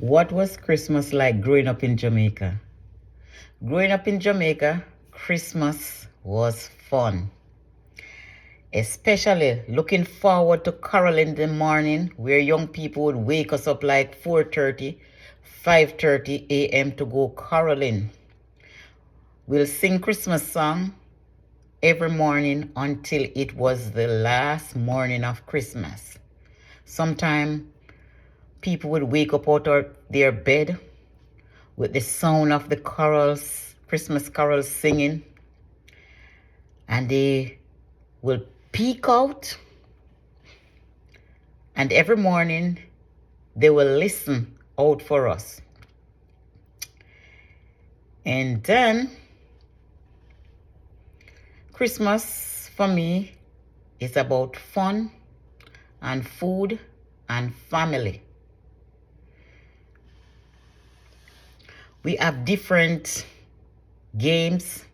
What was Christmas like growing up in Jamaica? Growing up in Jamaica, Christmas was fun. Especially looking forward to carol in the morning where young people would wake us up like 4:30, 5:30 a.m. to go caroling. We'll sing Christmas song every morning until it was the last morning of Christmas. Sometimes people would wake up out of their bed with the sound of the carols, Christmas carols singing, and they will peek out, and every morning they will listen out for us. And then Christmas for me is about fun and food and family. We have different games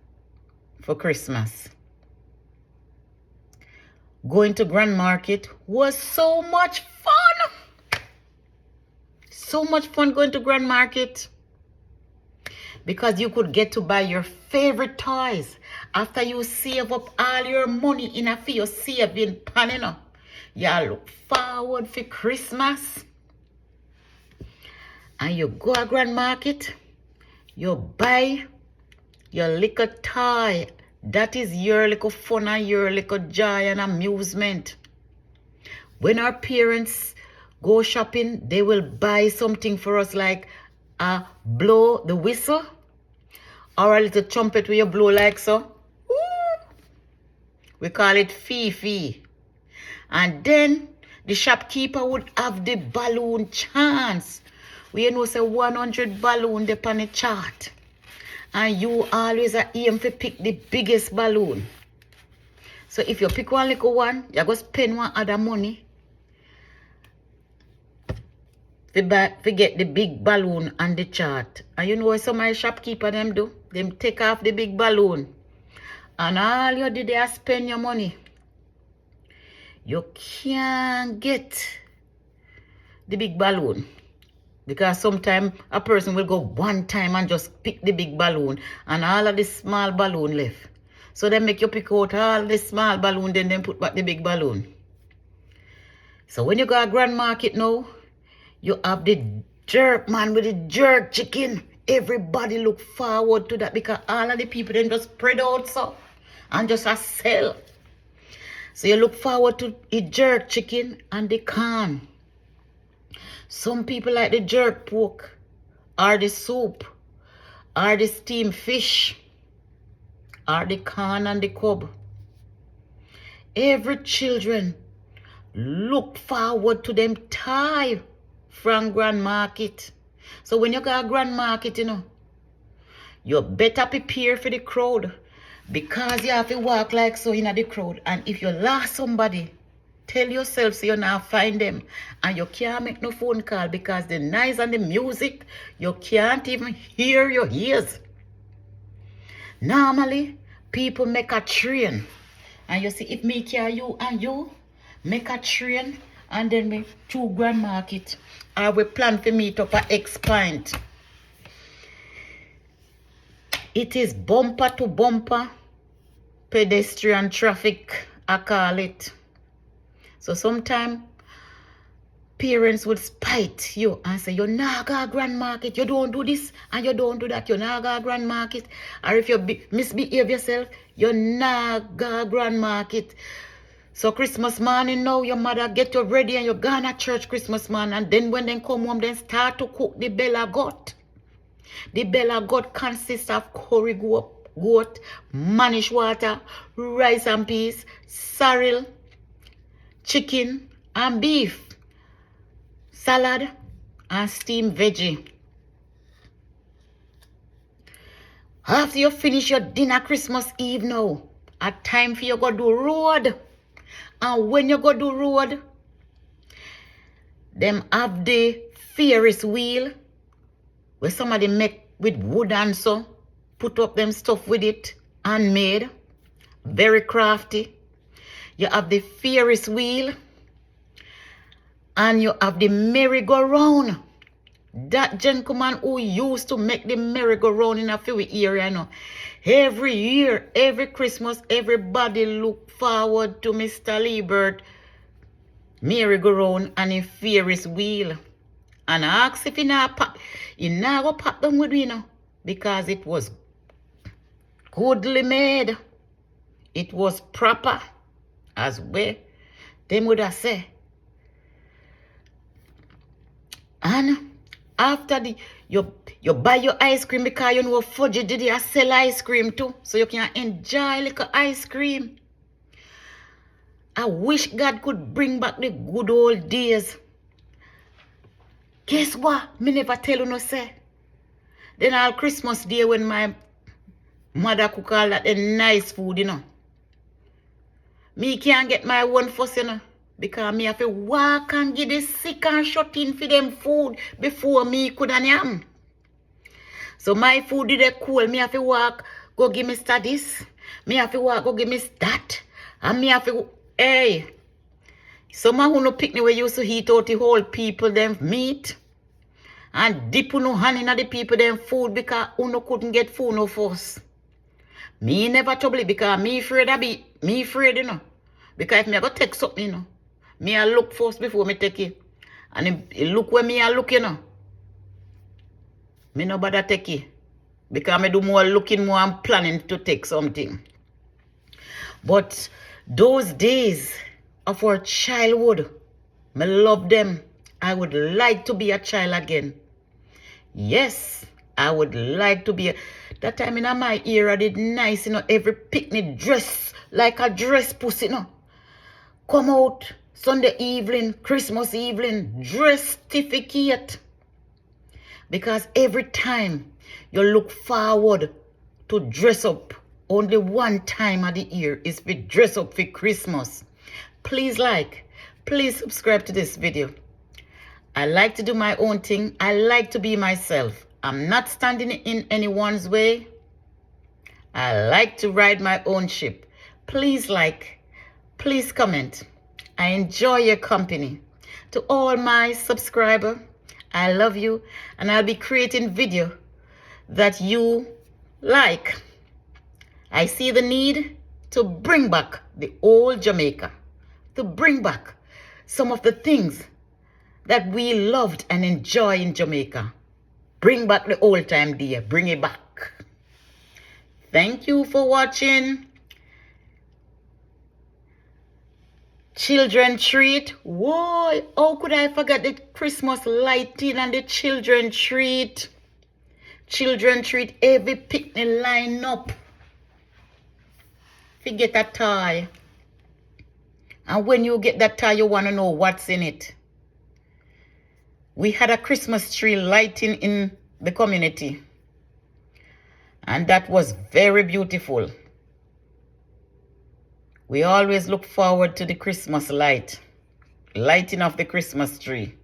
for Christmas. Going to Grand Market was so much fun. So much fun going to Grand Market because you could get to buy your favorite toys after you save up all your money in a for your saving pan, you know. You look forward for Christmas and you go to Grand Market, you buy your little toy. That is your little fun and your little joy and amusement. When our parents go shopping, they will buy something for us like a blow the whistle or a little trumpet where you blow like so. Woo! We call it Fifi. And then the shopkeeper would have the balloon chance. We know say 100 balloon depend on the chart. And you always aim to pick the biggest balloon. So if you pick one little one, you go spend one other money to get the big balloon on the chart. And you know what some of the shopkeeper them do? Them take off the big balloon. And all you did is spend your money. You can't get the big balloon. Because sometimes a person will go one time and just pick the big balloon and all of the small balloon left. So they make you pick out all the small balloon, then they put back the big balloon. So when you go to Grand Market now, you have the jerk man with the jerk chicken. Everybody look forward to that because all of the people then just spread out so and just sell. So you look forward to the jerk chicken and the corn. Some people like the jerk pork, or the soup, or the steamed fish, or the corn and the cob. Every children look forward to them tie from Grand Market. So when you go to Grand Market, you know, you better prepare for the crowd because you have to walk like so in the crowd. And if you lost somebody, tell yourself so you not find them. And you can't make no phone call because the noise and the music, you can't even hear your ears. Normally, people make a train. And you see, if me care you and you, make a train and then make two Grand Market. Or we plan to meet up at X Point. It is bumper to bumper pedestrian traffic, I call it. So sometimes parents would spite you and say, you not go to Grand Market, you don't do this and you don't do that, you not go to Grand Market. Or if you misbehave yourself, you not go to Grand Market. So Christmas morning now, your mother get you ready and you go to church Christmas morning. And then when they come home, then start to cook the bella goat. The bella goat consists of curry goat, manish water, rice and peas, sorrel, chicken and beef, salad and steamed veggie. After you finish your dinner Christmas Eve now, a time for you go do road. And when you go do road, them have the Ferris wheel where somebody make with wood and so, put up them stuff with it, handmade, very crafty. You have the Ferris wheel and you have the merry-go-round. That gentleman who used to make the merry-go-round in a few area, you know. Every year, every Christmas, everybody look forward to Mr. Liebert merry-go-round and a Ferris wheel. And I asked if he not go pop them with me, you know, because it was goodly made. It was proper as well. Them would have said. And after you buy your ice cream because you know Fudgy did you sell ice cream too. So you can enjoy like ice cream. I wish God could bring back the good old days. Guess what? Me never tell you no say. Then all Christmas day when my mother cook all that nice food, you know. Me can't get my one first, you know. Because me have to walk and get the sick and shut in for them food before me could and yam. So my food did cool. Me have to walk, go give me this. Me have to walk, go give me that. And me have to, hey. Some who no picnic we used to eat out the whole people them meat. And dip no hand in the people them food because uno couldn't get food no first. Me never trouble it because me afraid you know. Because if me go take something, you know. Me I look first before me take it. And it look where me I look, you know. Me no bother take it. Because me do more looking, more I'm planning to take something. But those days of our childhood, me love them. I would like to be a child again. Yes, I would like to be that time in my era did nice, you know, every picnic dress like a dress pussy, you know. Come out Sunday evening, Christmas evening, dress certificate. Because every time you look forward to dress up, only one time of the year is to dress up for Christmas. Please please subscribe to this video. I like to do my own thing. I like to be myself. I'm not standing in anyone's way. I like to ride my own ship. Please please comment. I enjoy your company. To all my subscribers, I love you and I'll be creating video that you like. I see the need to bring back the old Jamaica, to bring back some of the things that we loved and enjoy in Jamaica. Bring back the old time, dear. Bring it back. Thank you for watching. Children treat. Whoa, how could I forget the Christmas lighting and the children treat? Children treat, every picnic line up. Forget a toy. And when you get that toy, you want to know what's in it. We had a Christmas tree lighting in the community. And that was very beautiful. We always look forward to the Christmas lighting of the Christmas tree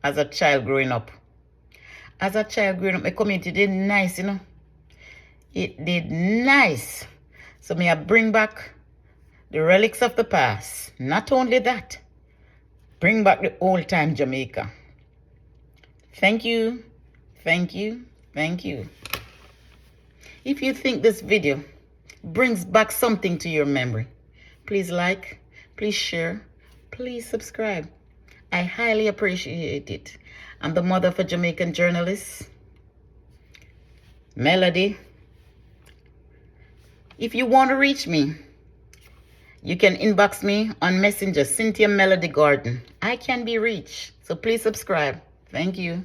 as a child growing up. As a child growing up, my community did nice, you know. It did nice. So may I bring back the relics of the past. Not only that, bring back the old time Jamaica. Thank you, thank you, thank you. If you think this video brings back something to your memory, please please share, please subscribe. I highly appreciate it. I'm the mother of a Jamaican journalist, Melody. If you want to reach me, you can inbox me on Messenger, Cynthia Melody Gordon. I can be reached, so please subscribe. Thank you.